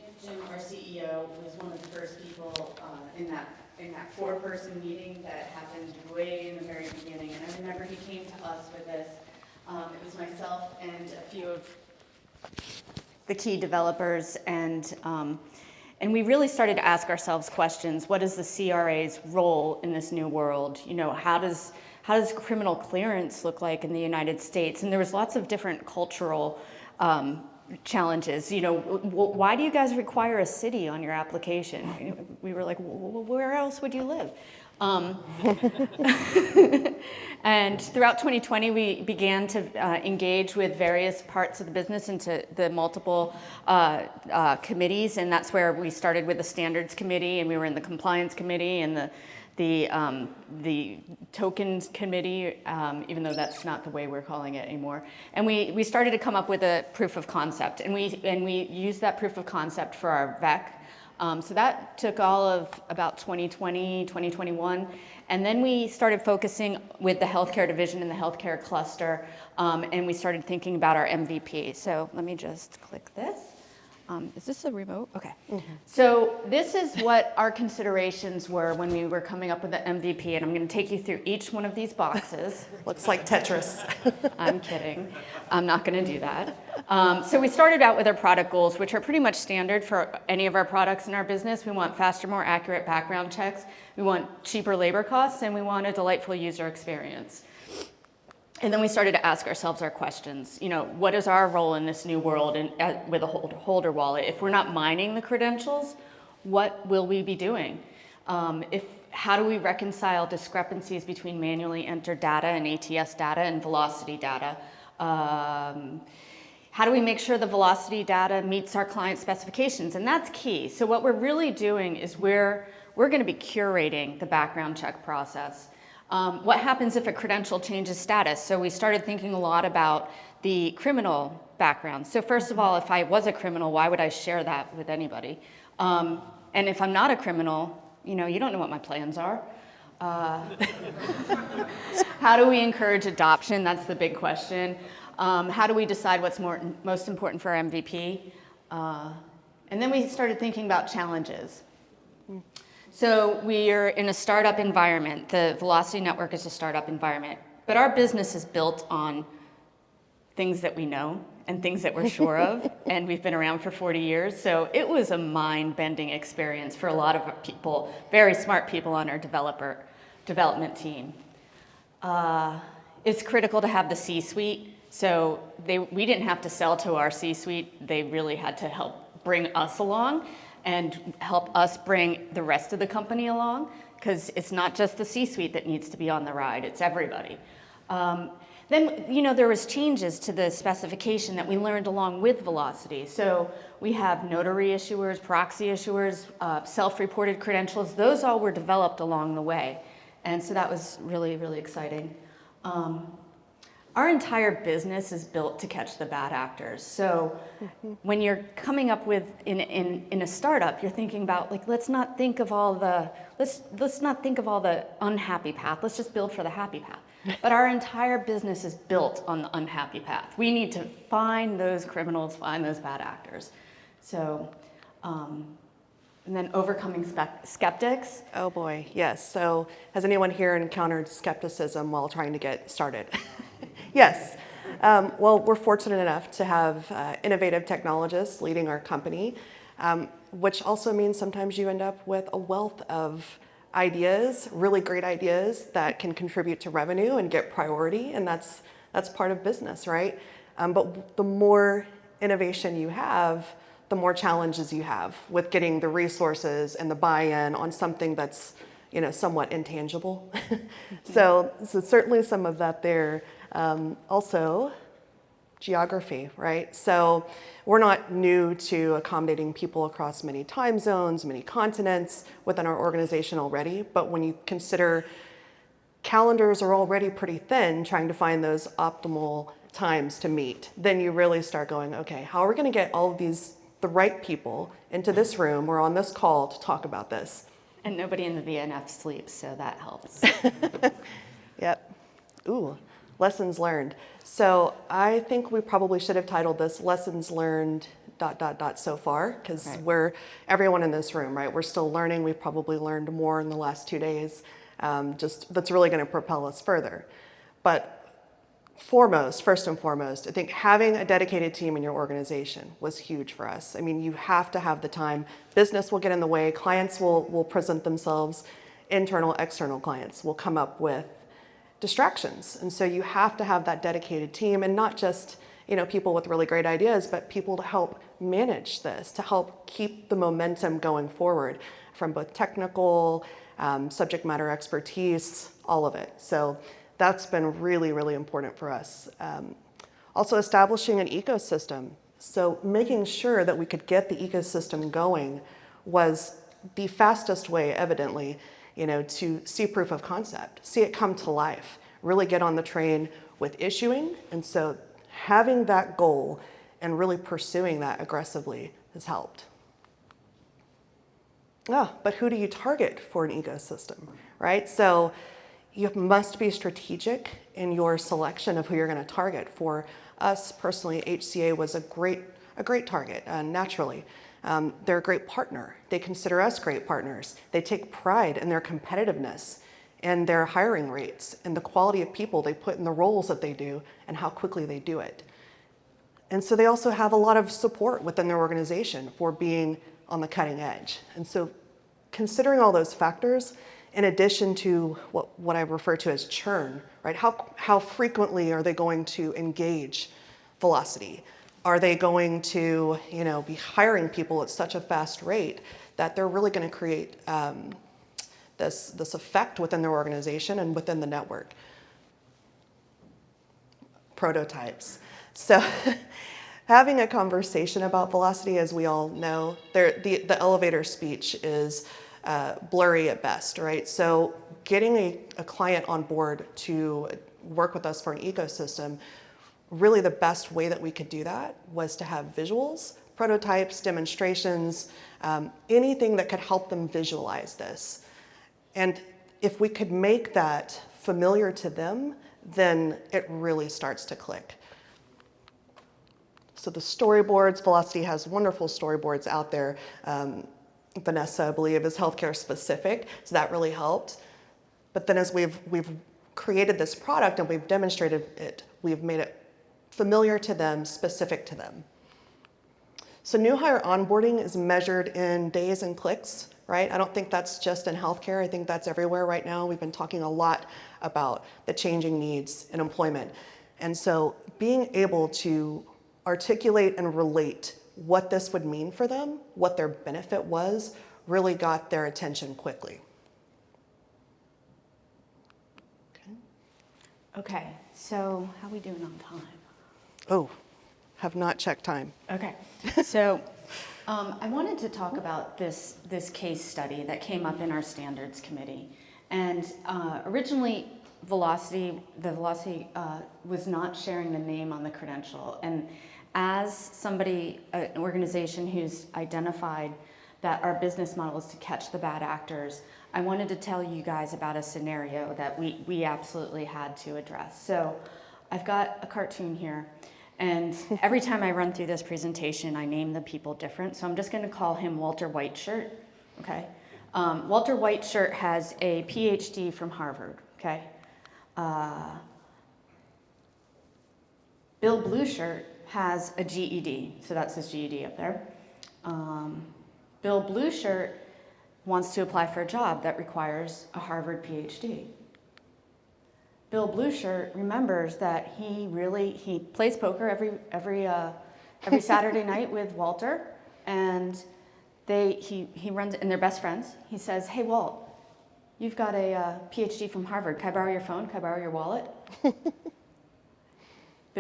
our CEO, was one of the first people in that four-person meeting that happened way in the very beginning. And I remember he came to us with this. It was myself and a few of the key developers, and we really started to ask ourselves questions. What is the CRA's role in this new world? You know, how does criminal clearance look like in the United States? And there was lots of different cultural challenges. You know, why do you guys require a city on your application? We were like, well, where else would you live? And throughout 2020, we began to engage with various parts of the business into the multiple committees, and that's where we started with the standards committee, and we were in the compliance committee and the tokens committee, even though that's not the way we're calling it anymore. And we started to come up with a proof of concept, and we used that proof of concept for our VEC. So that took all of about 2020, 2021. And then we started focusing with the healthcare division and the healthcare cluster, and we started thinking about our MVP. So let me just click this. Is this a remote? Okay. Mm-hmm. So this is what our considerations were when we were coming up with the MVP, and I'm going to take you through each one of these boxes. Looks like Tetris. I'm kidding. I'm not going to do that. So we started out with our product goals, which are pretty much standard for any of our products in our business. We want faster, more accurate background checks. We want cheaper labor costs, and we want a delightful user experience. And then we started to ask ourselves our questions. You know, what is our role in this new world with a holder wallet? If we're not mining the credentials, what will we be doing? How do we reconcile discrepancies between manually entered data and ATS data and velocity data? How do we make sure the velocity data meets our client specifications? And that's key. So what we're really doing is we're going to be curating the background check process. What happens if a credential changes status? So we started thinking a lot about the criminal background. So first of all, if I was a criminal, why would I share that with anybody? And if I'm not a criminal, you know, you don't know what my plans are. How do we encourage adoption? That's the big question. How do we decide what's most important for our MVP? And then we started thinking about challenges. So we are in a startup environment. The Velocity Network is a startup environment. But our business is built on things that we know and things that we're sure of. And we've been around for 40 years. So it was a mind-bending experience for a lot of people, very smart people on our development team. It's critical to have the C-suite. So we didn't have to sell to our C-suite. They really had to help bring us along and help us bring the rest of the company along, because it's not just the C-suite that needs to be on the ride, it's everybody. Then, you know, there was changes to the specification that we learned along with Velocity. So we have notary issuers, proxy issuers, self-reported credentials. Those all were developed along the way. And so that was really, really exciting. Our entire business is built to catch the bad actors. So when you're coming up with in a startup, you're thinking about, like, let's not think of all the unhappy path. Let's just build for the happy path. But our entire business is built on the unhappy path. We need to find those criminals, find those bad actors. So, and then overcoming skeptics. Oh boy, yes. So has anyone here encountered skepticism while trying to get started? Yes. Well, we're fortunate enough to have innovative technologists leading our company, which also means sometimes you end up with a wealth of ideas, really great ideas that can contribute to revenue and get priority, and that's part of business, right? But the more innovation you have, the more challenges you have with getting the resources and the buy-in on something that's, you know, somewhat intangible. So certainly some of that there. Also, geography, right? So we're not new to accommodating people across many time zones, many continents within our organization already, but when you consider calendars are already pretty thin trying to find those optimal times to meet, then you really start going, okay, how are we going to get all of these, the right people into this room or on this call to talk about this? And nobody in the VNF sleeps, so that helps. Yep. Ooh, lessons learned. So I think we probably should have titled this Lessons Learned ... so far, because we're, everyone in this room, right? We're still learning. We've probably learned more in the last 2 days. Just that's really going to propel us further. But first and foremost, I think having a dedicated team in your organization was huge for us. I mean, you have to have the time. Business will get in the way. Clients will present themselves. Internal, external clients will come up with distractions. And so you have to have that dedicated team, and not just, you know, people with really great ideas, but people to help manage this, to help keep the momentum going forward from both technical, subject matter expertise, all of it. So that's been really, really important for us. Also establishing an ecosystem. So making sure that we could get the ecosystem going was the fastest way, evidently, you know, to see proof of concept, see it come to life, really get on the train with issuing. And so having that goal and really pursuing that aggressively has helped. But who do you target for an ecosystem, right? So you must be strategic in your selection of who you're going to target. For us personally, HCA was a great target, naturally. They're a great partner. They consider us great partners. They take pride in their competitiveness and their hiring rates and the quality of people they put in the roles that they do and how quickly they do it. And so they also have a lot of support within their organization for being on the cutting edge. And so considering all those factors, in addition to what I refer to as churn, right? How frequently are they going to engage Velocity? Are they going to, you know, be hiring people at such a fast rate that they're really going to create this effect within their organization and within the network? Prototypes. So having a conversation about Velocity, as we all know, the elevator speech is blurry at best, right? So getting a client on board to work with us for an ecosystem, really the best way that we could do that was to have visuals, prototypes, demonstrations, anything that could help them visualize this. And if we could make that familiar to them, then it really starts to click. So the storyboards, Velocity has wonderful storyboards out there. Vanessa, I believe, is healthcare specific, so that really helped. But then as we've created this product and we've demonstrated it, we've made it familiar to them, specific to them. So new hire onboarding is measured in days and clicks, right? I don't think that's just in healthcare. I think that's everywhere right now. We've been talking a lot about the changing needs in employment. And so being able to articulate and relate what this would mean for them, what their benefit was, really got their attention quickly. Okay, so how are we doing on time? Oh, have not checked time. Okay, so I wanted to talk about this case study that came up in our standards committee. And originally, Velocity was not sharing the name on the credential. And as somebody, an organization who's identified that our business model is to catch the bad actors, I wanted to tell you guys about a scenario that we absolutely had to address. So I've got a cartoon here, and every time I run through this presentation, I name the people different. So I'm just going to call him Walter Whiteshirt, okay? Walter Whiteshirt has a PhD from Harvard, okay? Bill Blueshirt has a GED, so that's his GED up there. Bill Blueshirt wants to apply for a job that requires a Harvard PhD. Bill Blueshirt remembers that he plays poker every Saturday night with Walter, and he runs, and they're best friends. He says, "Hey Walt, you've got a PhD from Harvard. Can I borrow your phone? Can I borrow your wallet?"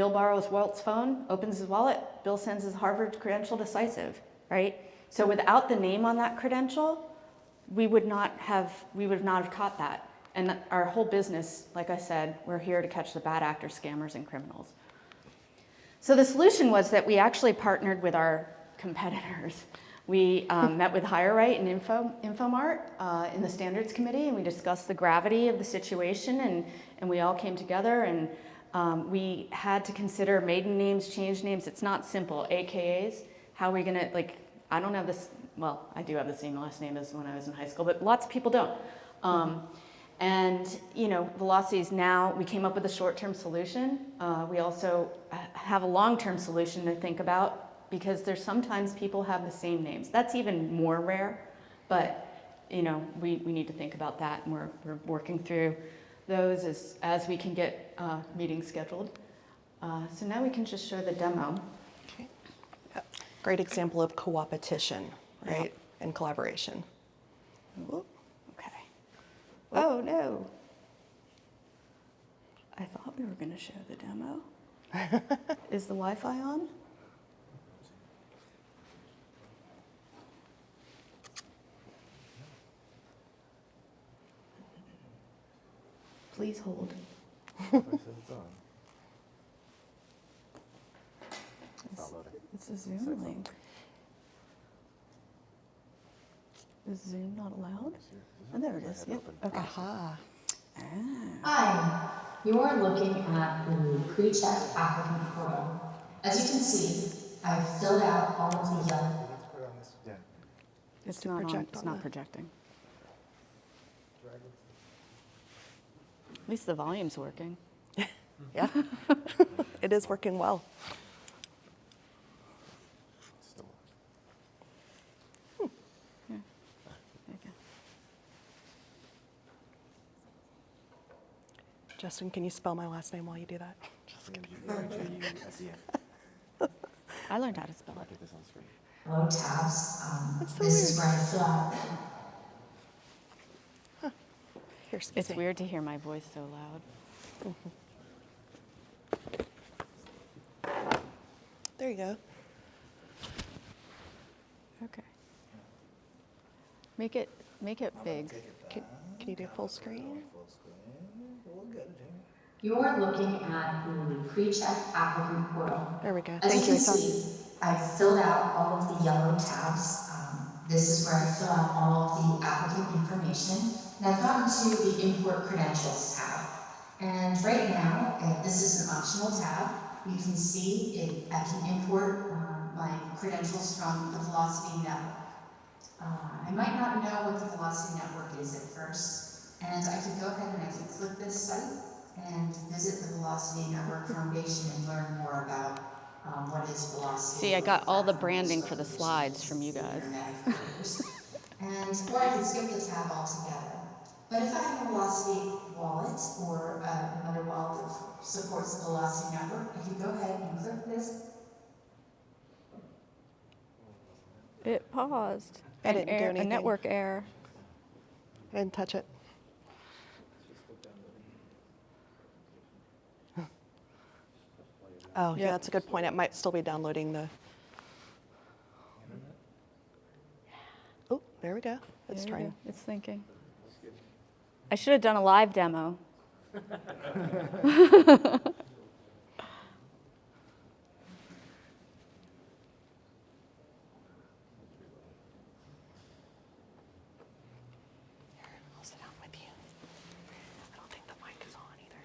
Bill borrows Walt's phone, opens his wallet, Bill sends his Harvard credential to Cisive, right? So without the name on that credential, we would not have caught that. And our whole business, like I said, we're here to catch the bad actors, scammers, and criminals. So the solution was that we actually partnered with our competitors. We met with HireRight and Infomart in the standards committee, and we discussed the gravity of the situation, and we all came together, and we had to consider maiden names, change names. It's not simple. AKAs, how are we gonna, like, I don't have this, well, I do have the same last name as when I was in high school, but lots of people don't. And, you know, velocities now, we came up with a short-term solution. We also have a long-term solution to think about, because there's sometimes people have the same names. That's even more rare, but, you know, we need to think about that, and we're working through those as we can get meetings scheduled. So now we can just show the demo. Okay. Great example of co-opetition, right? And collaboration. Whoop. Okay. Oh, no. I thought we were going to show the demo. Is the Wi-Fi on? Please hold. It's a Zoom link. Is Zoom not allowed? Oh, there it is. Yep. Okay. Aha. Hi, you are looking at the pre-check applicant portal. As you can see, I've filled out all of the yellow. It's to not on. project It's on not the- projecting. At least the volume's working. Yeah. It is working well. There you go. Justin, can you spell my last name while you do that? Just kidding. I learned how to spell it. Low tabs. That's so This is weird. where I fill out. Here's It's weird to hear my voice so loud. There you go. Okay. Make it big. Can you do full screen? You are looking at the pre-check applicant portal. There we go. As Thank you you, can Etan. see, I've filled out all of the yellow tabs. This is where I fill out all of the applicant information. And I've gotten to the import credentials tab. And right now, this is an optional tab. You can see I can import my credentials from the Velocity Network. I might not know what the Velocity Network is at first, and I could go ahead and I could click this site and visit the Velocity Network Foundation and learn more about what is Velocity. See, I got all the branding for the slides from you guys. And or I could skip the tab altogether. But if I have a Velocity wallet or another wallet that supports the Velocity Network, I could go ahead and click this. It paused. I didn't do A anything. network error. I didn't touch it. Oh, yeah, Yep. that's a good point. It might still be downloading the. Oh, there we go. It's There you trying. go. It's thinking. I should have done a live demo. I'll sit down with you. I don't think the mic is on either.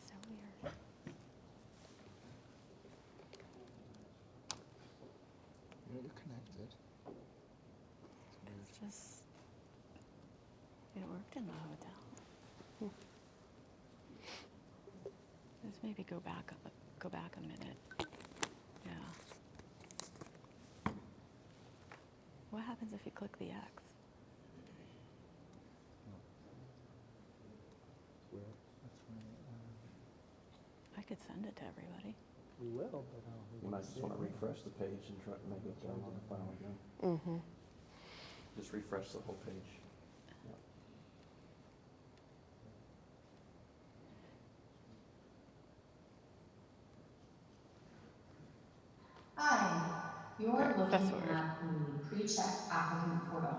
So weird. You're connected. It's just, it worked in the hotel. Let's maybe go back a minute. Yeah. What happens if you click the X? I could send it to everybody. You might just want to refresh the page and try to make it download the file again. Mm-hmm. Just refresh the whole page. You're looking at the pre-check applicant portal.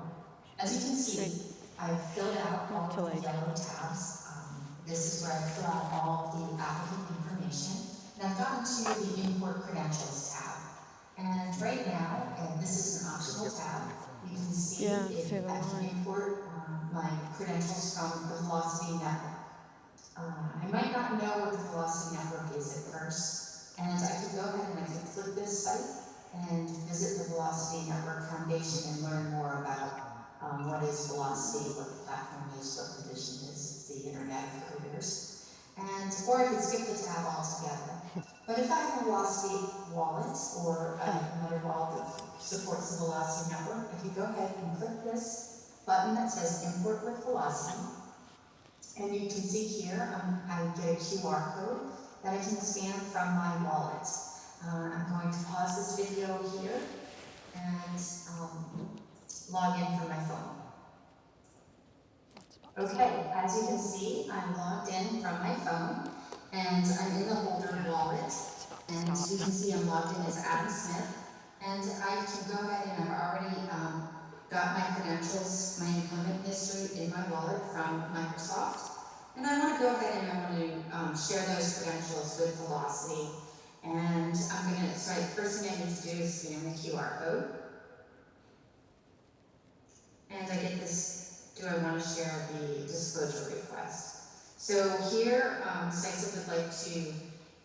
As you can see, I've filled out all of the yellow tabs. This is where I fill out all of the applicant information. And I've gotten to the import credentials tab. And right now, and this is an optional tab, you can see if I can import my credentials from the Velocity Network. I might not know what the Velocity Network is at first, and I could go ahead and I could click this site and visit the Velocity Network Foundation and learn more about what is Velocity, what the platform is, what the vision is, the Internet of Coders. And, or I could skip the tab altogether. But if I have a Velocity wallet or another wallet that supports the Velocity Network, I could go ahead and click this button that says Import with Velocity. And you can see here, I get a QR code that I can scan from my wallet. I'm going to pause this video here and log in from my phone. Okay, as you can see, I'm logged in from my phone and I'm in the Holder wallet. And you can see I'm logged in as Adam Smith. And I can go ahead and I've already got my credentials, my employment history in my wallet from Microsoft. And I want to go ahead and I want to share those credentials with Velocity. And I'm going to, so the first thing I need to do is scan the QR code. And I get this, do I want to share the disclosure request? So here, Cisive would like to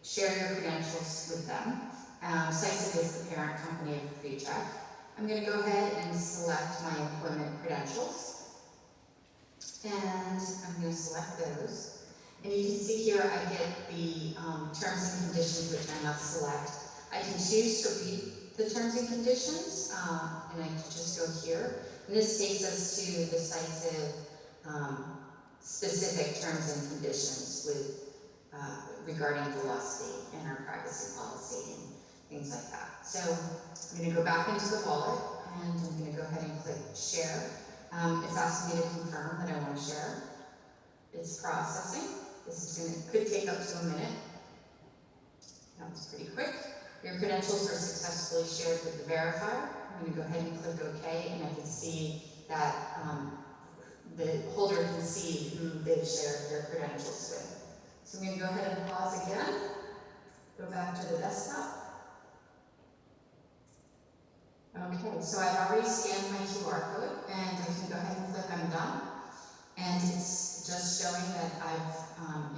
share your credentials with them. Cisive is the parent company of PreCheck. I'm going to go ahead and select my employment credentials. And I'm going to select those. And you can see here I get the terms and conditions which I must select. I can choose to read the terms and conditions, and I can just go here. And this takes us to the Cisive specific terms and conditions with regarding Velocity and our privacy policy and things like that. So I'm going to go back into the wallet and I'm going to go ahead and click share. It's asking me to confirm that I want to share. It's processing. This is could take up to a minute. That was pretty quick. Your credentials are successfully shared with the verifier. I'm going to go ahead and click OK, and I can see that the holder can see who they've shared their credentials with. So I'm going to go ahead and pause again. Go back to the desktop. Okay, so I've already scanned my QR code, and I can go ahead and click I'm done. And it's just showing that I've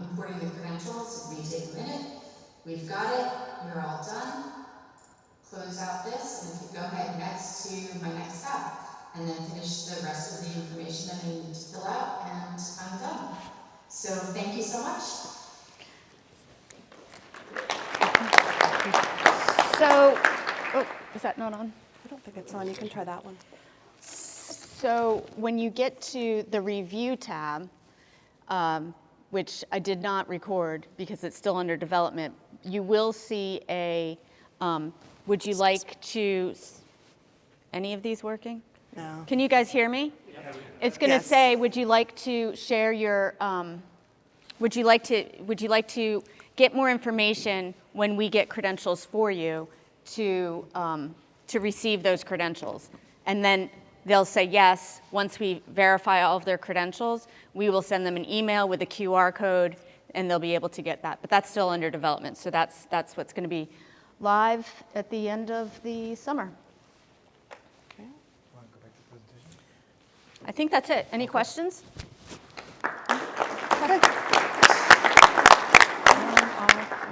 imported the credentials. It may take a minute. We've got it. We're all done. Close out this, and we can go ahead next to my next step, and then finish the rest of the information that I need to fill out, and I'm done. So thank you so much. So, oh, is that not on? I don't think it's on. You can try that one. So when you get to the review tab, which I did not record because it's still under development, you will see a, would you like to, any of these working? No. Can you guys hear me? It's going to say, would you like to share your, would you like to get more information when we get credentials for you to receive those credentials? And then they'll say yes. Once we verify all of their credentials, we will send them an email with a QR code, and they'll be able to get that. But that's still under development, so that's what's going to be live at the end of the summer. Okay. I think that's it. Any questions? Okay.